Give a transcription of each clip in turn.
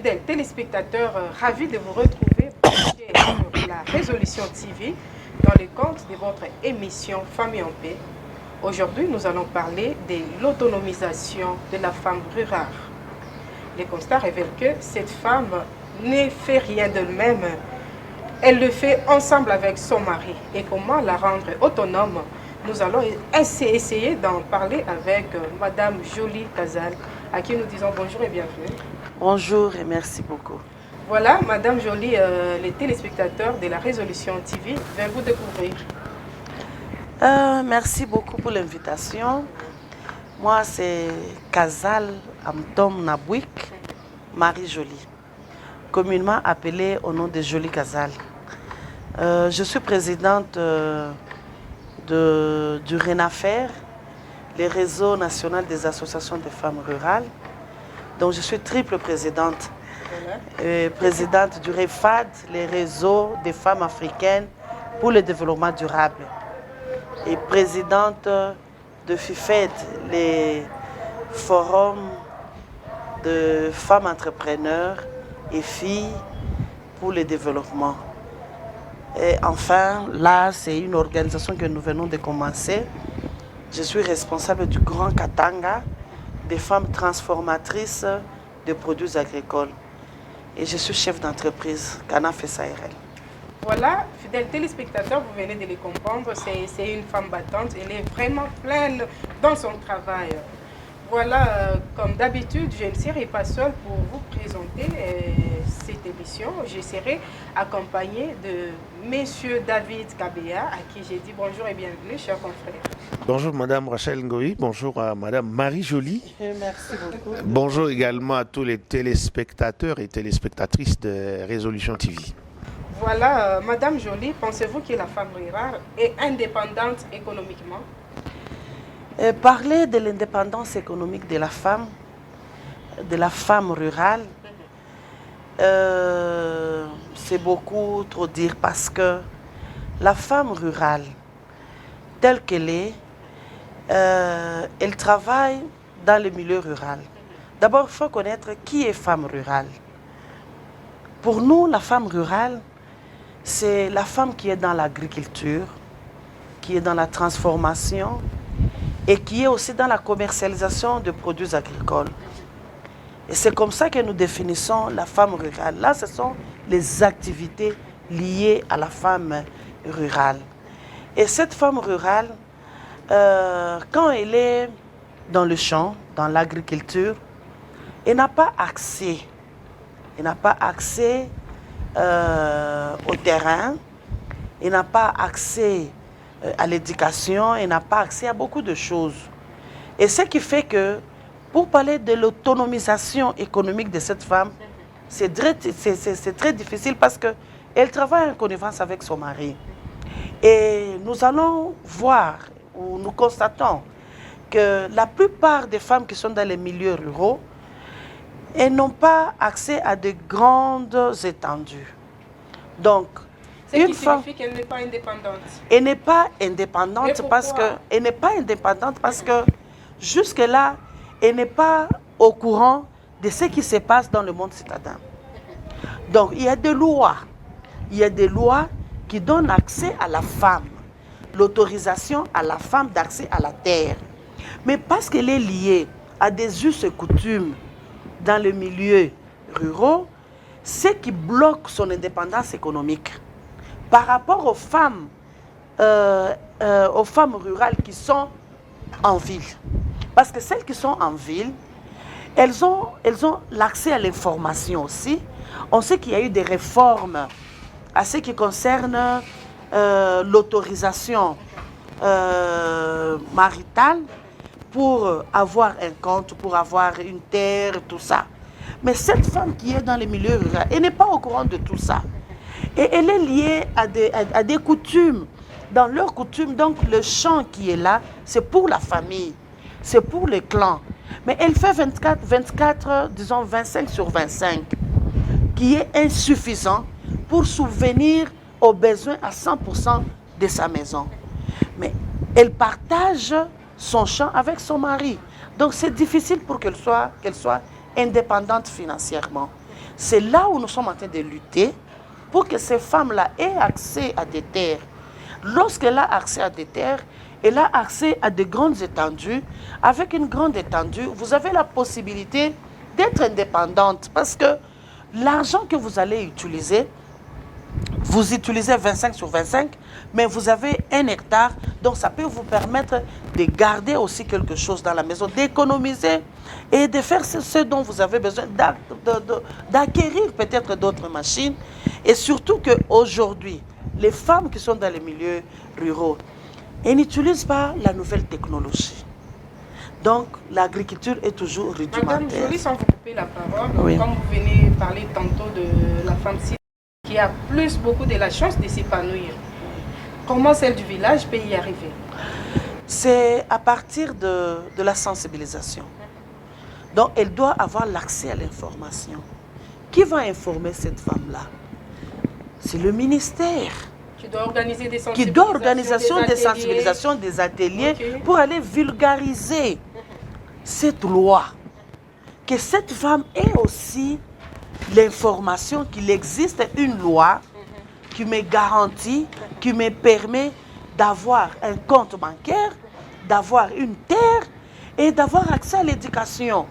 fidèles téléspectateurs, ravis de vous retrouver sur la Résolution TV dans le cadre de votre émission Famille en paix. Aujourd'hui, nous allons parler de l'autonomisation de la femme rurale. Les constats révèlent que cette femme ne fait rien d'elle-même. Elle le fait ensemble avec son mari. Et comment la rendre autonome? Nous allons essayer d'en parler avec Madame Jolie Casal, à qui nous disons bonjour et bienvenue. Bonjour et merci beaucoup. Voilà, Madame Jolie, les téléspectateurs de la Résolution TV viennent vous découvrir. Merci beaucoup pour l'invitation. Moi, c'est Casal Amtom Nabouik, Marie Jolie, communément appelée au nom de Jolie Casal. Je suis présidente du RENAFER, le réseau national des associations de femmes rurales. Donc je suis triple présidente. Présidente du REFAD, le réseau des femmes africaines pour le développement durable. Et présidente de FIFED, les forums de femmes entrepreneurs et filles pour le développement. Et enfin, là, c'est une organisation que nous venons de commencer. Je suis responsable du Grand Katanga, des femmes transformatrices de produits agricoles. Et je suis chef d'entreprise, Canaf SARL. Voilà, fidèles téléspectateurs, vous venez de les comprendre, c'est une femme battante, elle est vraiment pleine dans son travail. Voilà, comme d'habitude, je ne serai pas seule pour vous présenter cette émission. Je serai accompagnée de Monsieur David Kabea, à qui j'ai dit bonjour et bienvenue, chers confrères. Bonjour Madame Rachel Ngoï, bonjour à Madame Marie Jolie. Merci beaucoup. Bonjour également à tous les téléspectateurs et téléspectatrices de Résolution TV. Voilà, Madame Jolie, pensez-vous que la femme rurale est indépendante économiquement? Parler de l'indépendance économique de la femme rurale, c'est beaucoup trop dire parce que la femme rurale, telle qu'elle est, elle travaille dans le milieu rural. D'abord, il faut connaître qui est femme rurale. Pour nous, la femme rurale, c'est la femme qui est dans l'agriculture, qui est dans la transformation et qui est aussi dans la commercialisation de produits agricoles. Et c'est comme ça que nous définissons la femme rurale. Là, ce sont les activités liées à la femme rurale. Et cette femme rurale, quand elle est dans le champ, dans l'agriculture, elle n'a pas accès. Elle n'a pas accès au terrain, elle n'a pas accès à l'éducation, elle n'a pas accès à beaucoup de choses. Et ce qui fait que, pour parler de l'autonomisation économique de cette femme, c'est très difficile parce qu'elle travaille en connivence avec son mari. Et nous allons voir, ou nous constatons, que la plupart des femmes qui sont dans les milieux ruraux, elles n'ont pas accès à de grandes étendues. Donc, ce qui signifie qu'elle n'est pas indépendante. Elle n'est pas indépendante parce que jusque-là, elle n'est pas au courant de ce qui se passe dans le monde citadin. Donc, il y a des lois. Il y a des lois qui donnent accès à la femme, l'autorisation à la femme d'accès à la terre. Mais parce qu'elle est liée à des us et coutumes dans le milieu rural, ce qui bloque son indépendance économique par rapport aux femmes rurales qui sont en ville. Parce que celles qui sont en ville, elles ont l'accès à l'information aussi. On sait qu'il y a eu des réformes à ce qui concerne l'autorisation maritale pour avoir un compte, pour avoir une terre, tout ça. Mais cette femme qui est dans les milieux ruraux, elle n'est pas au courant de tout ça. Et elle est liée à des coutumes. Dans leurs coutumes, donc le champ qui est là, c'est pour la famille, c'est pour le clan. Mais elle fait 24, disons 25 sur 25, qui est insuffisant pour subvenir aux besoins à 100% de sa maison. Mais elle partage son champ avec son mari. Donc c'est difficile pour qu'elle soit indépendantes financièrement. C'est là où nous sommes en train de lutter pour que ces femmes-là aient accès à des terres. Lorsqu'elle a accès à des terres, elle a accès à de grandes étendues. Avec une grande étendue, vous avez la possibilité d'être indépendante parce que l'argent que vous allez utiliser, vous utilisez 25 sur 25, mais vous avez 1 hectare, donc ça peut vous permettre de garder aussi quelque chose dans la maison, d'économiser et de faire ce dont vous avez besoin, d'acquérir peut-être d'autres machines. Et surtout qu'aujourd'hui, les femmes qui sont dans les milieux ruraux, elles n'utilisent pas la nouvelle technologie. Donc, l'agriculture est toujours rudimentaire. Madame Joly, sans vous couper la parole, Oui. comme vous venez parler tantôt de la femme qui a beaucoup de la chance de s'épanouir, comment celle du village peut y arriver? C'est à partir de la sensibilisation. Donc, elle doit avoir l'accès à l'information. Qui va informer cette femme-là? C'est le ministère. Qui doit organiser des sensibilisations, qui doit organiser des sensibilisations, des ateliers Okay. pour aller vulgariser cette loi. Que cette femme ait aussi l'information qu'il existe une loi qui me garantit, qui me permet d'avoir un compte bancaire, d'avoir une terre et d'avoir accès à l'éducation.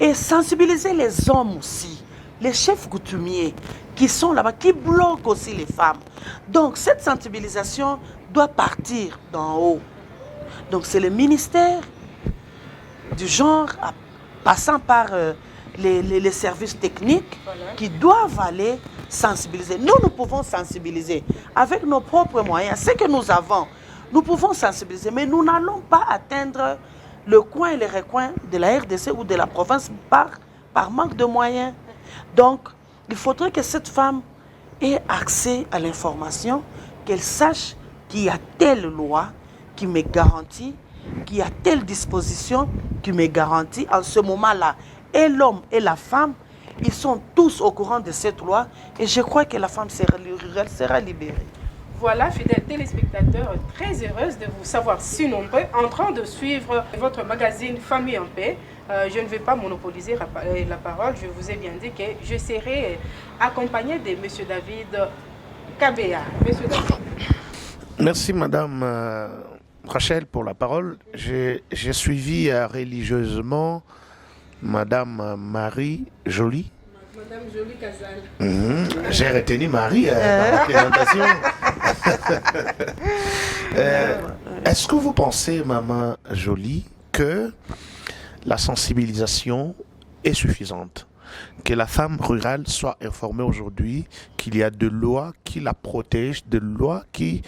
Et sensibiliser les hommes aussi, les chefs coutumiers qui sont là-bas, qui bloquent aussi les femmes. Donc cette sensibilisation doit partir d'en haut. Donc c'est le ministère du genre, passant par les services techniques, Voilà. qui doivent aller sensibiliser. Nous pouvons sensibiliser avec nos propres moyens. Ce que nous avons, nous pouvons sensibiliser, mais nous n'allons pas atteindre le coin et les recoins de la RDC ou de la province par manque de moyens. Donc, il faudrait que cette femme ait accès à l'information, qu'elle sache qu'il y a telle loi qui me garantit, qu'il y a telle disposition qui me garantit. En ce moment-là, et l'homme et la femme, ils sont tous au courant de cette loi et je crois que la femme sera libérée. Voilà, fidèles téléspectateurs, très heureuse de vous savoir si nombreux en train de suivre votre magazine Famille en paix. Je ne vais pas monopoliser la parole, je vous ai bien dit que je serai accompagnée de M. David Kabea. Monsieur David. Merci Madame Rachel pour la parole. J'ai suivi religieusement Madame Marie Joly. Madame Joly Kazal. J'ai retenu Marie dans la présentation. Est-ce que vous pensez, Maman Joly, que la sensibilisation est suffisante? Que la femme rurale soit informée aujourd'hui qu'il y a des lois qui la protègent, des lois qui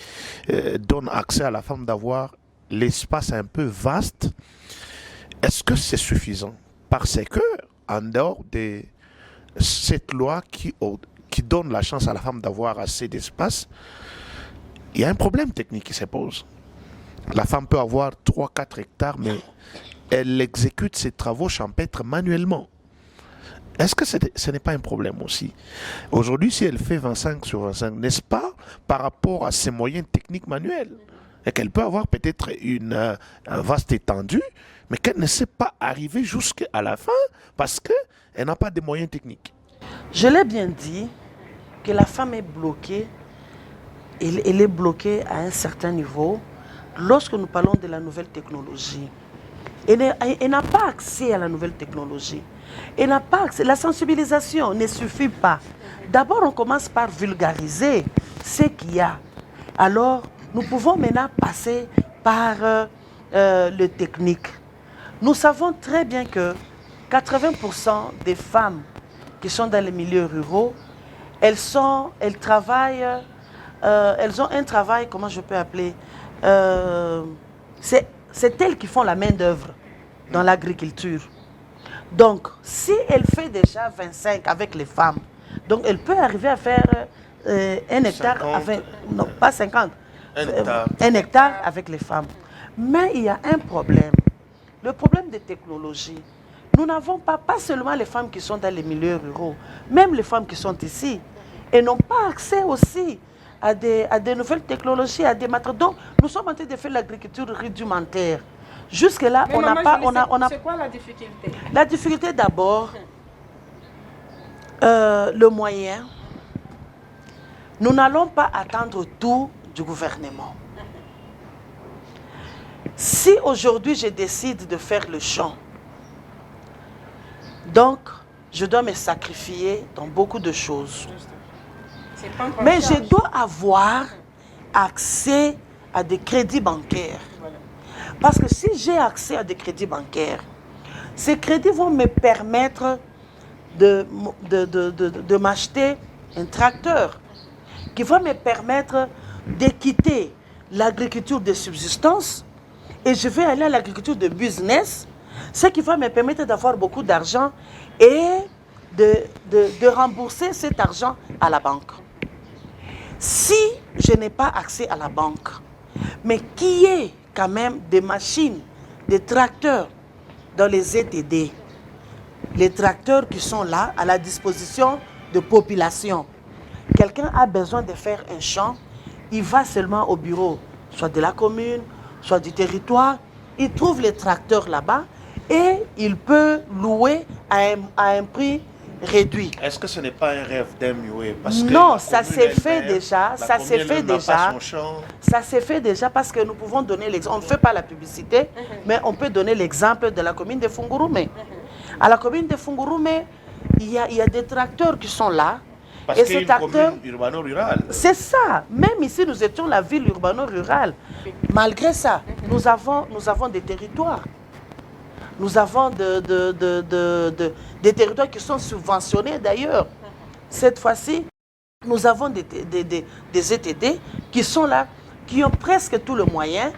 donnent accès à la femme d'avoir l'espace un peu vaste. Est-ce que c'est suffisant? Parce que, en dehors de cette loi qui donne la chance à la femme d'avoir assez d'espace, il y a un problème technique qui se pose. La femme peut avoir 3-4 hectares, mais elle exécute ses travaux champêtres manuellement. Est-ce que ce n'est pas un problème aussi? Aujourd'hui, si elle fait 25 sur 25, n'est-ce pas, par rapport à ses moyens techniques manuels, et qu'elle peut avoir peut-être une vaste étendue, mais qu'elle ne sait pas arriver jusqu'à la fin parce qu'elle n'a pas de moyens techniques. Je l'ai bien dit que la femme est bloquée, elle est bloquée à un certain niveau lorsque nous parlons de la nouvelle technologie. Elle n'a pas accès à la nouvelle technologie. Elle n'a pas accès. La sensibilisation ne suffit pas. D'abord, on commence par vulgariser ce qu'il y a. Alors, nous pouvons maintenant passer par le technique. Nous savons très bien que 80% des femmes qui sont dans les milieux ruraux, elles travaillent, elles ont un travail, comment je peux appeler, c'est elles qui font la main-d'œuvre dans l'agriculture. Donc, si elle fait déjà 25 avec les femmes, donc elle peut arriver à faire un hectare, non pas 50, un hectare avec les femmes. Mais il y a un problème, le problème des technologies. Nous n'avons pas seulement les femmes qui sont dans les milieux ruraux, même les femmes qui sont ici, elles n'ont pas accès aussi à des nouvelles technologies, à des matériaux. Donc, nous sommes en train de faire l'agriculture rudimentaire. Jusque-là, Mais on n'a maman pas... Jolie, On a... c'est quoi la difficulté? La difficulté d'abord, le moyen. Nous n'allons pas attendre tout du gouvernement. Si aujourd'hui je décide de faire le champ, donc je dois me sacrifier dans beaucoup de choses. C'est prendre en Mais je charge. dois avoir accès à des crédits bancaires. Voilà. Parce que si j'ai accès à des crédits bancaires, ces crédits vont me permettre de m'acheter un tracteur qui va me permettre de quitter l'agriculture de subsistance et je vais aller à l'agriculture de business, ce qui va me permettre d'avoir beaucoup d'argent et de rembourser cet argent à la banque. Si je n'ai pas accès à la banque, mais qu'il y ait quand même des machines, des tracteurs dans les ETD, les tracteurs qui sont là à la disposition de population. Quelqu'un a besoin de faire un champ, il va seulement au bureau, soit de la commune, soit du territoire, il trouve les tracteurs là-bas et il peut louer à un prix réduit. Est-ce que ce n'est pas un rêve d'MUE? Non, ça s'est fait déjà, ça s'est fait déjà. Ça s'est fait déjà parce que nous pouvons donner l'exemple. On ne fait pas la publicité, mais on peut donner l'exemple de la commune de Fungurume. À la commune de Fungurume, il y a des tracteurs qui sont là. Parce et qu'il y a cet une acteur, commune urbano-rurale. c'est ça. Même ici, nous étions la ville urbano-rurale. Malgré ça, nous avons des territoires. Nous avons des territoires qui sont subventionnés d'ailleurs. Cette fois-ci, nous avons des ETD qui sont là, qui ont presque tout le moyen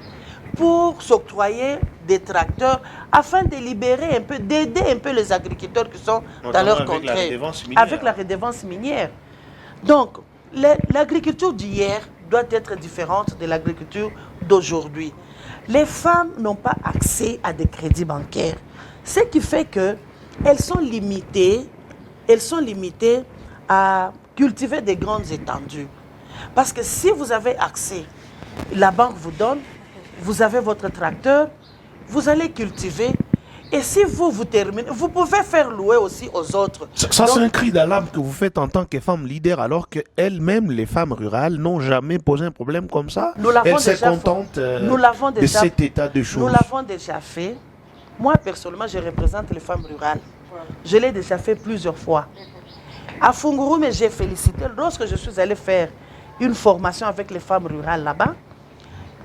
pour s'octroyer des tracteurs afin de libérer un peu, d'aider un peu les agriculteurs qui sont dans leur contrée. Avec la redevance minière. Donc, l'agriculture d'hier doit être différente de l'agriculture d'aujourd'hui. Les femmes n'ont pas accès à des crédits bancaires. Ce qui fait qu'elles sont limitées à cultiver des grandes étendues. Parce que si vous avez accès, la banque vous donne, vous avez votre tracteur, vous allez cultiver. Et si vous terminez, vous pouvez faire louer aussi aux autres. Ça, c'est un cri d'alarme que vous faites en tant que femme leader, alors qu'elles-mêmes, les femmes rurales, n'ont jamais posé un problème comme ça. Elles se contentent de cet état de choses. Nous l'avons déjà fait. Moi, personnellement, je représente les femmes rurales. Je l'ai déjà fait plusieurs fois. À Fungurume, j'ai félicité. Lorsque je suis allée faire une formation avec les femmes rurales là-bas,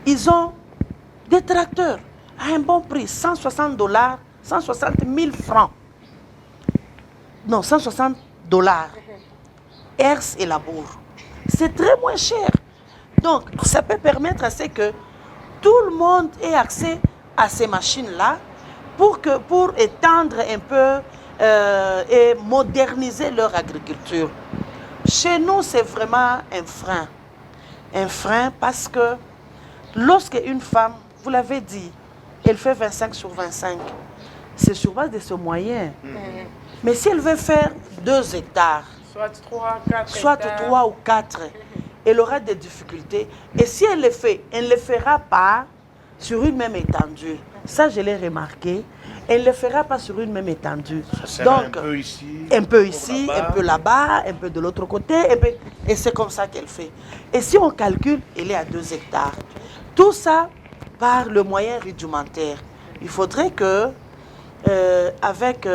ils ont des tracteurs à un bon prix, $160, 160 000 francs. Non, $160. Herse et labour. C'est très moins cher. Donc, ça peut permettre à ce que tout le monde ait accès à ces machines-là pour étendre un peu et moderniser leur agriculture. Chez nous, c'est vraiment un frein. Un frein parce que lorsque une femme, vous l'avez dit, elle fait 25 sur 25, c'est sur base de ce moyen. Mais si elle veut faire 2 hectares, Soit 3, 4 soit 3 ou 4, elle aura des difficultés. Et si elle le fait, elle ne le fera pas sur une même étendue. Ça, je l'ai remarqué. Elle ne le fera pas sur une même étendue. Donc, un peu ici, un peu là-bas, un peu de l'autre côté. Et c'est comme ça qu'elle fait. Et si on calcule, elle est à 2 hectares. Tout ça par le moyen rudimentaire. Il faudrait que, avec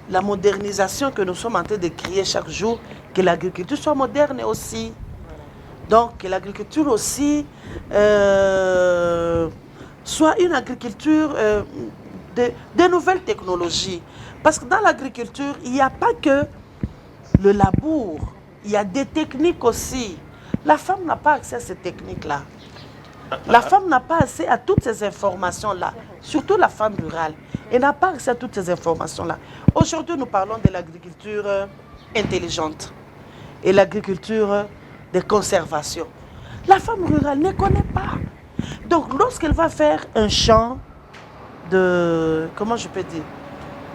la modernisation que nous sommes en train de créer chaque jour, que l'agriculture soit moderne aussi. Donc, que l'agriculture aussi soit une agriculture de nouvelles technologies. Parce que dans l'agriculture, il n'y a pas que le labour, il y a des techniques aussi. La femme n'a pas accès à ces techniques-là. La femme n'a pas accès à toutes ces informations-là, surtout la femme rurale. Elle n'a pas accès à toutes ces informations-là. Aujourd'hui, nous parlons de l'agriculture intelligente et l'agriculture de conservation. La femme rurale ne connaît pas. Donc, lorsqu'elle va faire un champ de... Comment je peux dire?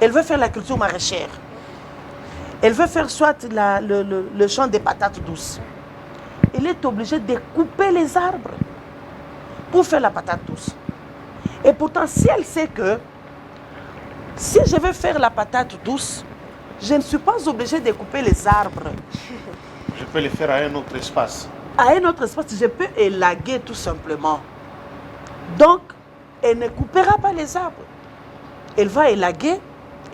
Elle veut faire la culture maraîchère. Elle veut faire soit le champ des patates douces. Elle est obligée de couper les arbres pour faire la patate douce. Et pourtant, si elle sait que si je veux faire la patate douce, je ne suis pas obligée de couper les arbres. Je peux le faire à un autre espace. À un autre espace, je peux élaguer tout simplement. Donc, elle ne coupera pas les arbres. Elle va élaguer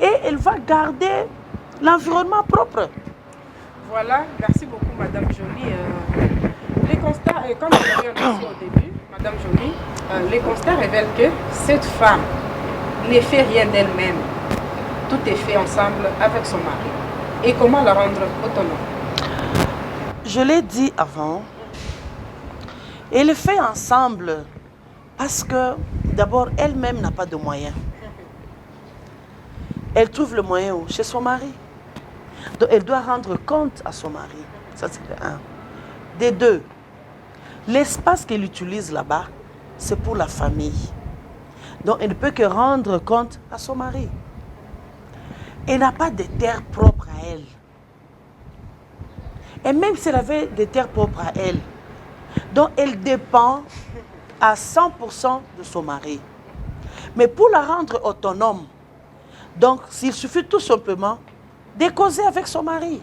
et elle va garder l'environnement propre. Voilà, merci beaucoup Madame Jolie. Les constats, comme nous l'avions dit au début, Madame Jolie, les constats révèlent que cette femme ne fait rien d'elle-même. Tout est fait ensemble avec son mari. Et comment la rendre autonome? Je l'ai dit avant, elle le fait ensemble parce que d'abord elle-même n'a pas de moyens. Elle trouve le moyen où? Chez son mari. Donc elle doit rendre compte à son mari. Ça c'est de un. De deux, l'espace qu'elle utilise là-bas, c'est pour la famille. Donc elle ne peut que rendre compte à son mari. Elle n'a pas de terre propre à elle. Et même si elle avait des terres propres à elle, donc elle dépend à 100% de son mari. Mais pour la rendre autonome, donc s'il suffit tout simplement de causer avec son mari.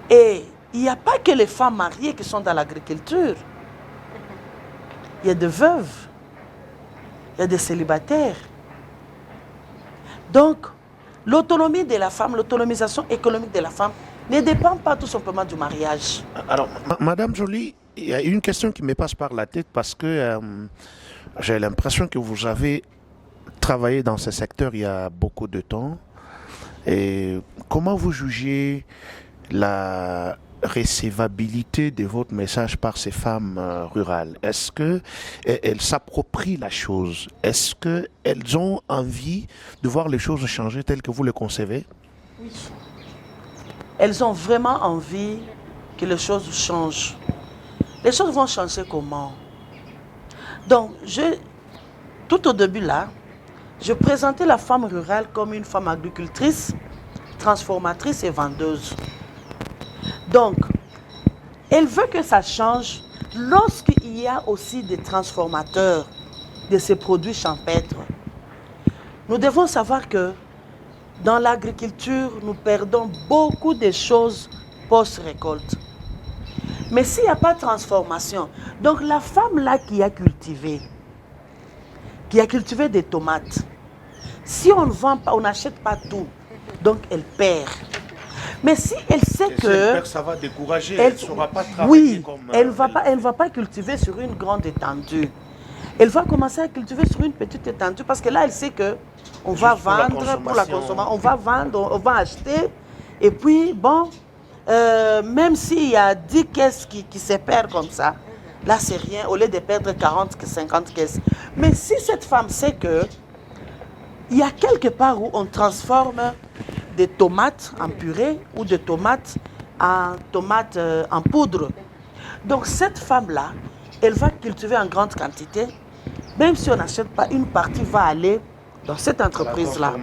Et il n'y a pas que les femmes mariées qui sont dans l'agriculture. Il y a des veuves, il y a des célibataires. Donc, l'autonomie de la femme, l'autonomisation économique de la femme ne dépend pas tout simplement du mariage. Alors, Madame Jolie, il y a une question qui me passe par la tête parce que j'ai l'impression que vous avez travaillé dans ce secteur il y a beaucoup de temps. Et comment vous jugez la recevabilité de votre message par ces femmes rurales? Est-ce qu'elles s'approprient la chose? Est-ce qu'elles ont envie de voir les choses changer telles que vous les concevez? Oui. Elles ont vraiment envie que les choses changent. Les choses vont changer comment? Donc, tout au début là, je présentais la femme rurale comme une femme agricultrice, transformatrice et vendeuse. Donc, elle veut que ça change lorsqu'il y a aussi des transformateurs de ces produits champêtres. Nous devons savoir que dans l'agriculture, nous perdons beaucoup de choses post-récolte. Mais s'il n'y a pas de transformation, donc la femme là qui a cultivé des tomates, si on ne vend pas, on n'achète pas tout, donc elle perd. Mais si elle sait que... Elle perd, ça va décourager, elle ne saura pas travailler oui, comme... elle ne va pas cultiver sur une grande étendue. Elle va commencer à cultiver sur une petite étendue parce que là, elle sait que on va vendre pour la consommation, on va vendre, on va acheter. Et puis, bon, même s'il y a 10 caisses qui se perdent comme ça, là, c'est rien, au lieu de perdre 40, 50 caisses. Mais si cette femme sait que il y a quelque part où on transforme des tomates en purée ou des tomates en poudre. Donc cette femme-là, elle va cultiver en grande quantité. Même si on n'achète pas, une partie va aller dans cette entreprise-là,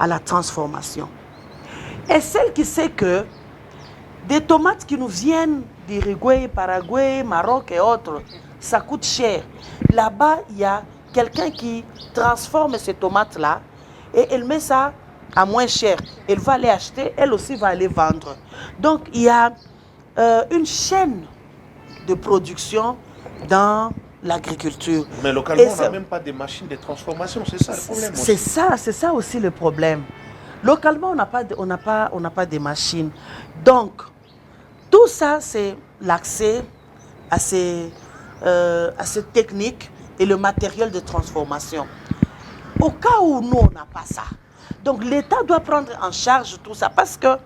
à la transformation. Et celle qui sait que des tomates qui nous viennent d'Uruguay, Paraguay, Maroc et autres, ça coûte cher. Là-bas, il y a quelqu'un qui transforme ces tomates-là et elle met ça à moins cher. Elle va aller acheter, elle aussi va aller vendre. Donc, il y a une chaîne de production dans l'agriculture. Mais localement, on n'a même pas de machines de transformation, c'est ça le problème. C'est ça aussi le problème. Localement, on n'a pas de machines. Donc, tout ça, c'est l'accès à ces techniques et le matériel de transformation. Au cas où nous, on n'a pas ça, donc l'État doit prendre en charge tout ça parce que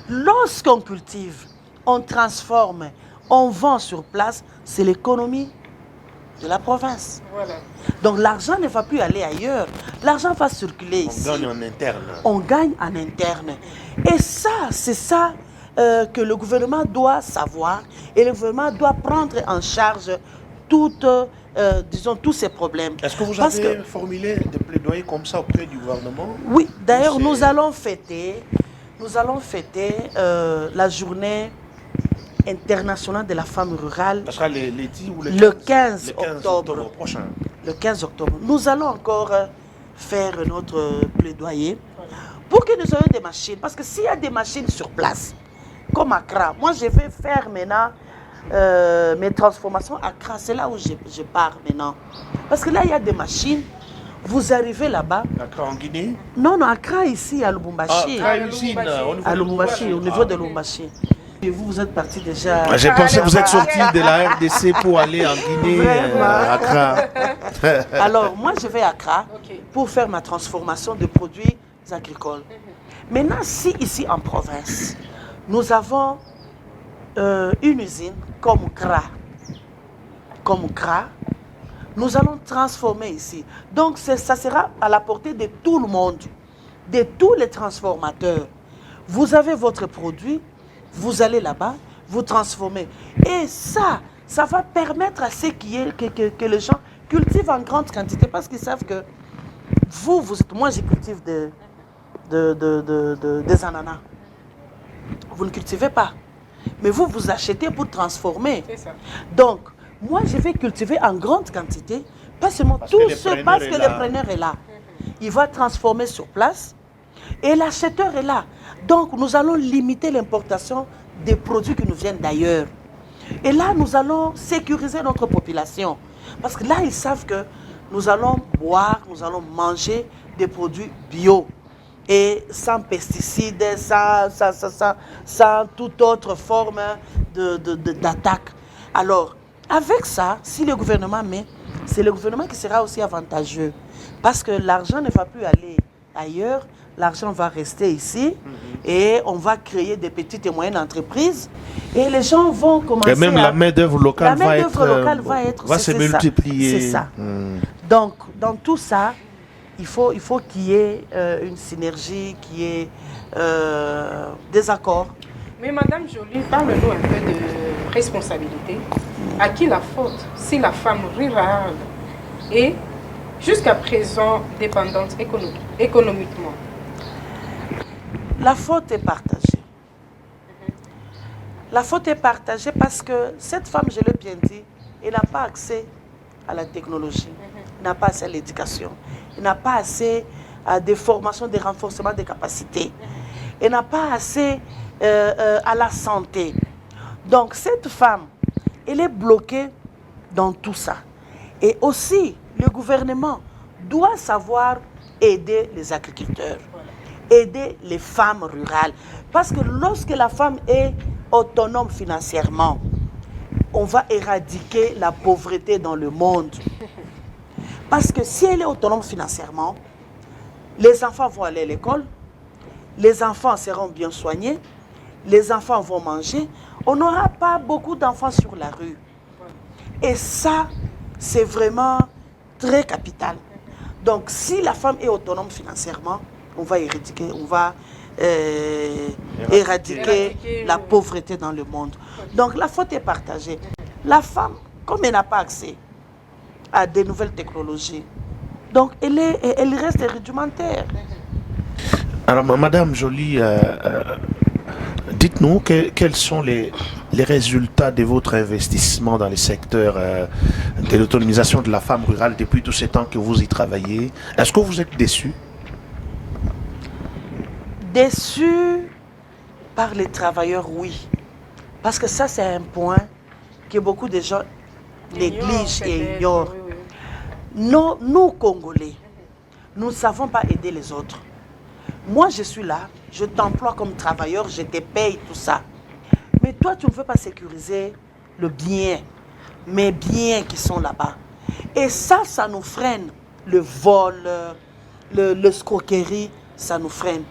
lorsqu'on cultive, on transforme, on vend sur place, c'est l'économie de la province. Voilà. Donc l'argent ne va plus aller ailleurs, l'argent va circuler ici. On gagne en interne. On gagne en interne. Et ça, c'est ça que le gouvernement doit savoir et le gouvernement doit prendre en charge tous ces problèmes. Est-ce que vous avez formulé des plaidoyers comme ça auprès du gouvernement? Oui, d'ailleurs nous allons fêter la journée internationale de la femme rurale Ça sera le 10 ou le 15 octobre prochain. le 15 octobre, nous allons encore faire notre plaidoyer pour que nous ayons des machines. Parce que s'il y a des machines sur place, comme Accra, moi je vais faire maintenant mes transformations à Accra, c'est là où je pars maintenant. Parce que là, il y a des machines. Vous arrivez là-bas. Accra en Guinée? Non, Accra ici, à Lubumbashi. Ah, usine, à Lubumbashi, au niveau de Lubumbashi. Et vous êtes parti déjà. J'ai pensé que vous êtes sorti de la RDC pour aller en Guinée, Accra. Alors, moi, je vais à Accra pour faire ma transformation de produits agricoles. Maintenant, si ici en province, nous avons une usine comme CRA, nous allons transformer ici. Donc, ça sera à la portée de tout le monde, de tous les transformateurs. Vous avez votre produit, vous allez là-bas, vous transformez. Et ça va permettre à ce que les gens cultivent en grande quantité parce qu'ils savent que moi, je cultive des ananas. Vous ne cultivez pas. Mais vous achetez pour transformer. C'est ça. Donc, moi, je vais cultiver en grande quantité, pas seulement parce que le preneur est là. Il va transformer sur place et l'acheteur est là. Donc, nous allons limiter l'importation des produits qui nous viennent d'ailleurs. Et là, nous allons sécuriser notre population. Parce que là, ils savent que nous allons boire, nous allons manger des produits bio. Et sans pesticides, sans toute autre forme d'attaque. Alors, avec ça, si le gouvernement met, c'est le gouvernement qui sera aussi avantageux. Parce que l'argent ne va plus aller ailleurs, l'argent va rester ici et on va créer des petites et moyennes entreprises et les gens vont commencer et même la main-d'œuvre locale va se multiplier. C'est ça. Donc, dans tout ça, il faut qu'il y ait une synergie, qu'il y ait des accords. Mais Madame Joly, parle-nous un peu de responsabilité. À qui la faute si la femme rurale est jusqu'à présent dépendante économiquement? La faute est partagée. La faute est partagée parce que cette femme, je l'ai bien dit, elle n'a pas accès à la technologie, elle n'a pas accès à l'éducation, elle n'a pas accès à des formations de renforcement des capacités, elle n'a pas accès à la santé. Donc cette femme, elle est bloquée dans tout ça. Et aussi, le gouvernement doit savoir aider les agriculteurs, aider les femmes rurales. Parce que lorsque la femme est autonome financièrement, on va éradiquer la pauvreté dans le monde. Parce que si elle est autonome financièrement, les enfants vont aller à l'école, les enfants seront bien soignés, les enfants vont manger, on n'aura pas beaucoup d'enfants sur la rue. Et ça, c'est vraiment très capital. Donc, si la femme est autonome financièrement, on va éradiquer la pauvreté dans le monde. Donc, la faute est partagée. La femme, comme elle n'a pas accès à des nouvelles technologies, donc elle reste rudimentaire. Alors, Madame Joly, dites-nous quels sont les résultats de votre investissement dans le secteur de l'autonomisation de la femme rurale depuis tous ces temps que vous y travaillez. Est-ce que vous êtes déçu? Déçu par les travailleurs, oui. Parce que ça, c'est un point que beaucoup de gens négligent et ignorent. Nous, Congolais, nous ne savons pas aider les autres. Moi, je suis là, je t'emploie comme travailleur, je te paye, tout ça. Mais toi, tu ne veux pas sécuriser le bien, mes biens qui sont là-bas. Et ça nous freine. Le vol, l'escroquerie, ça nous freine.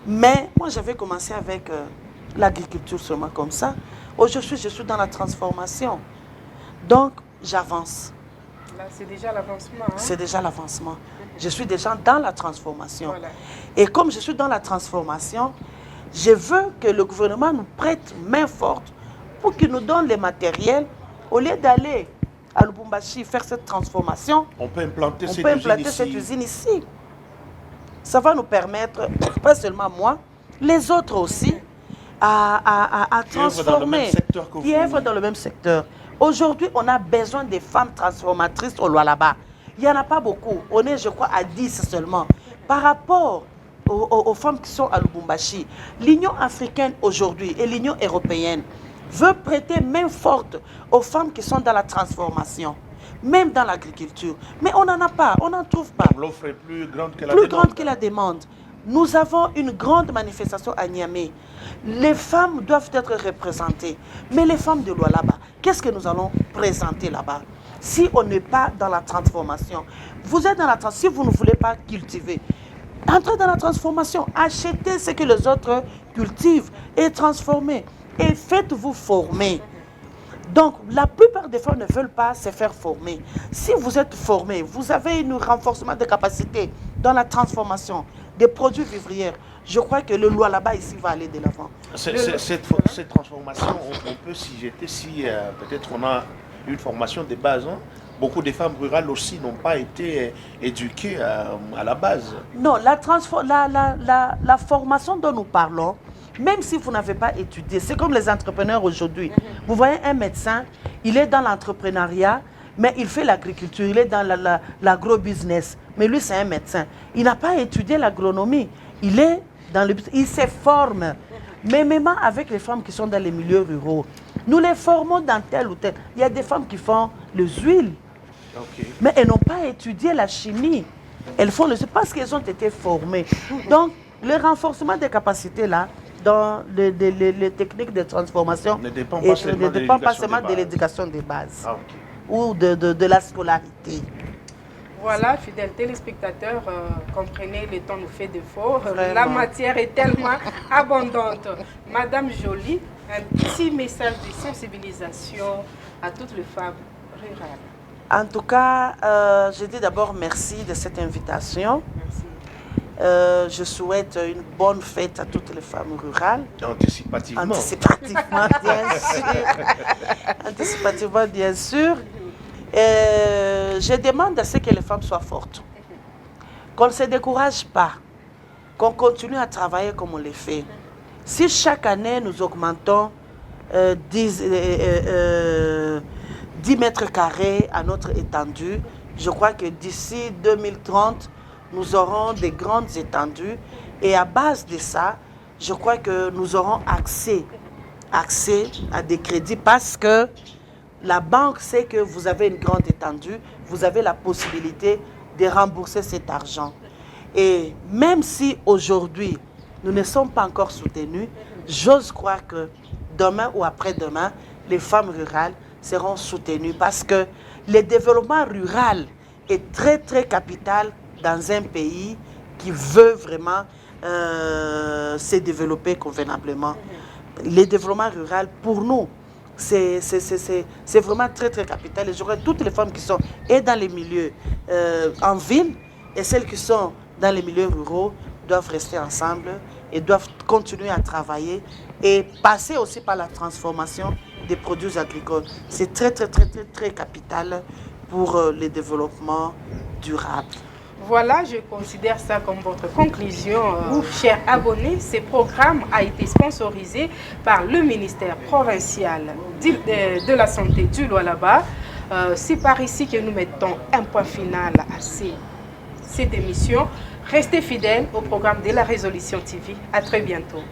Mais moi, j'avais commencé avec l'agriculture seulement comme ça. Aujourd'hui, je suis dans la transformation. Donc, j'avance. Là, c'est déjà l'avancement. Hein? C'est déjà l'avancement. Je suis déjà dans la transformation. Voilà. Et comme je suis dans la transformation, je veux que le gouvernement nous prête main forte pour qu'il nous donne les matériels. Au lieu d'aller à Lubumbashi faire cette transformation, on peut implanter cette usine ici. Ça va nous permettre, pas seulement moi, les autres aussi, à transformer, qui œuvrent dans le même secteur. Aujourd'hui, on a besoin des femmes transformatrices au Lualaba. il n'y en a pas beaucoup. On est, je crois, à 10 seulement. Par rapport aux femmes qui sont à Lubumbashi, l'Union africaine aujourd'hui et l'Union européenne veut prêter main forte aux femmes qui sont dans la transformation, même dans l'agriculture. Mais on n'en a pas, on n'en trouve pas. L'offre est plus grande que la Plus demande. grande que la demande. Nous avons une grande manifestation à Niamey. Les femmes doivent être représentées. Mais les femmes de Lualaba, qu'est-ce que nous allons présenter là-bas? Si on n'est pas dans la transformation, vous êtes dans la transformation, si vous ne voulez pas cultiver, entrez dans la transformation, achetez ce que les autres cultivent et transformez. Et faites-vous former. Donc, la plupart des femmes ne veulent pas se faire former. Si vous êtes formé, vous avez un renforcement de capacités dans la transformation des produits vivrières. Je crois que le Lualaba ici va aller de l'avant. Cette transformation, on peut s'y jeter si peut-être on a une formation de base. Hein. Beaucoup de femmes rurales aussi n'ont pas été éduquées à la base. Non, la formation dont nous parlons, même si vous n'avez pas étudié, c'est comme les entrepreneurs aujourd'hui. Vous voyez un médecin, il est dans l'entrepreneuriat, mais il fait l'agriculture, il est dans l'agro-business. Mais lui, c'est un médecin. Il n'a pas étudié l'agronomie. Il se forme. Mais même avec les femmes qui sont dans les milieux ruraux, nous les formons dans tel ou tel. Il y a des femmes qui font les huiles, mais elles n'ont pas étudié la chimie. Elles font les huiles parce qu'elles ont été formées. Donc, le renforcement des capacités là, dans les techniques de transformation, ne dépend pas seulement de l'éducation l'éducation de base. ou de la scolarité. Voilà, fidèles téléspectateurs, comprenez, le temps nous fait défaut. Vraiment. La matière est tellement abondante. Madame Jolie, un petit message de sensibilisation à toutes les femmes rurales. En tout cas, je dis d'abord merci de cette invitation. Merci. Je souhaite une bonne fête à toutes les femmes rurales. Anticipativement. Anticipativement, bien sûr. Anticipativement, bien sûr. Je demande à ce que les femmes soient fortes. Qu'on ne se décourage pas. Qu'on continue à travailler comme on le fait. Si chaque année nous augmentons 10 mètres carrés à notre étendue, je crois que d'ici 2030, nous aurons des grandes étendues. Et à base de ça, je crois que nous aurons accès à des crédits parce que la banque sait que vous avez une grande étendue, vous avez la possibilité de rembourser cet argent. Et même si aujourd'hui, nous ne sommes pas encore soutenus, j'ose croire que demain ou après-demain, les femmes rurales seront soutenues parce que le développement rural est très, très capital dans un pays qui veut vraiment se développer convenablement. Le développement rural, pour nous, c'est vraiment très, très capital. Et j'aurais toutes les femmes qui sont et dans les milieux en ville et celles qui sont dans les milieux ruraux doivent rester ensemble et doivent continuer à travailler et passer aussi par la transformation des produits agricoles. C'est très, très, très, très, très capital pour le développement durable. Voilà, je considère ça comme votre conclusion, chers abonnés. Ce programme a été sponsorisé par le ministère provincial de la santé du Lualaba. C'est par ici que nous mettons un point final à cette émission. Restez fidèles au programme de la Résolution TV. À très bientôt.